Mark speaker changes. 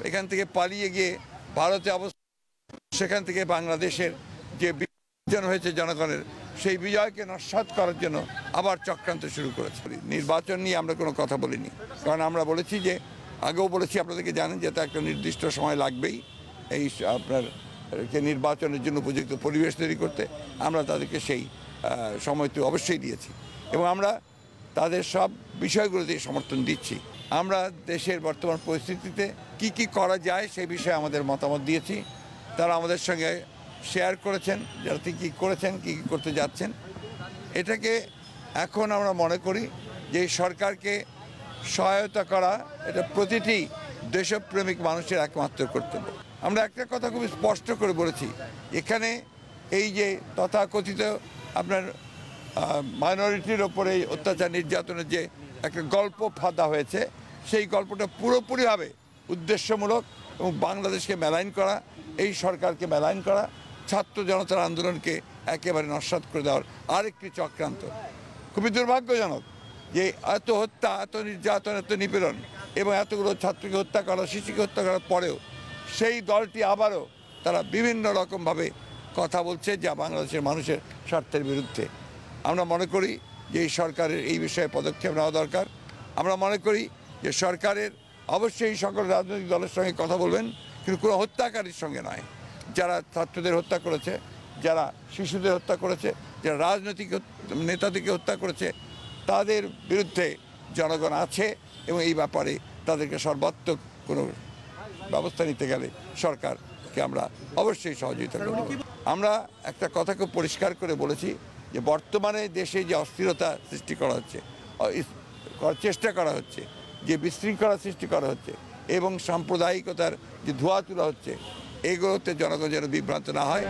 Speaker 1: এখান থেকে পালিয়ে গিয়ে ভারতে অবস্থান, সেখান থেকে বাংলাদেশের যে বিজয় হয়েছে জনগণের, সেই বিজয়কে নস্যাৎ করার জন্য আবার চক্রান্ত শুরু করেছে। নির্বাচন নিয়ে আমরা কোনো কথা বলিনি, কারণ আমরা বলেছি যে, আগেও বলেছি, আপনাদেরকে জানেন যে একটা নির্দিষ্ট সময় লাগবেই এই আপনার নির্বাচনের জন্য উপযুক্ত পরিবেশ তৈরি করতে। আমরা তাদেরকে সেই সময়টি অবশ্যই দিয়েছি এবং আমরা তাদের সব বিষয়গুলোতে সমর্থন দিচ্ছি। আমরা দেশের বর্তমান পরিস্থিতিতে কি করা যায় সেই বিষয়ে আমাদের মতামত দিয়েছি। তারা আমাদের সঙ্গে শেয়ার করেছেন যারা কী করেছেন, কী করতে যাচ্ছেন। এটাকে এখন আমরা মনে করি যে এই সরকারকে সহায়তা করা এটা প্রতিটি দেশপ্রেমিক মানুষের একমাত্র কর্তব্য। আমরা একটা কথা খুব স্পষ্ট করে বলেছি, এখানে এই যে তথাকথিত আপনার মাইনরিটির ওপরে অত্যাচার নির্যাতনের যে একটা গল্প ফাঁদা হয়েছে, সেই গল্পটা পুরোপুরিভাবে উদ্দেশ্যমূলক এবং বাংলাদেশকে মেলাইন করা, এই সরকারকে মেলাইন করা, ছাত্র জনতার আন্দোলনকে একেবারে নস্যাৎ করে দেওয়ার আরেকটি চক্রান্ত। খুবই দুর্ভাগ্যজনক যে এত হত্যা, এত নির্যাতন, এত নিপীড়ন এবং এতগুলো ছাত্রকে হত্যা করা, শিশুকে হত্যা করার পরেও সেই দলটি আবারও তারা বিভিন্ন রকমভাবে কথা বলছে যা বাংলাদেশের মানুষের স্বার্থের বিরুদ্ধে। আমরা মনে করি যে এই সরকারের এই বিষয়ে পদক্ষেপ নেওয়া দরকার। আমরা মনে করি যে সরকারের অবশ্যই সকল রাজনৈতিক দলের সঙ্গে কথা বলবেন, কিন্তু কোনো হত্যাকারীর সঙ্গে নয়। যারা ছাত্রদের হত্যা করেছে, যারা শিশুদের হত্যা করেছে, যারা রাজনৈতিক নেতাদেরকে হত্যা করেছে, তাদের বিরুদ্ধে জনগণ আছে এবং এই ব্যাপারে তাদেরকে সর্বাত্মক কোনো ব্যবস্থা নিতে গেলে সরকারকে আমরা অবশ্যই সহযোগিতা করব। আমরা একটা কথা খুব পরিষ্কার করে বলেছি যে বর্তমানে দেশে যে অস্থিরতা সৃষ্টি করা হচ্ছে, চেষ্টা করা হচ্ছে, যে বিশৃঙ্খলা সৃষ্টি করা হচ্ছে এবং সাম্প্রদায়িকতার যে ধোঁয়া তোলা হচ্ছে, এগুলোতে জনগণ যেন বিভ্রান্ত না হয়।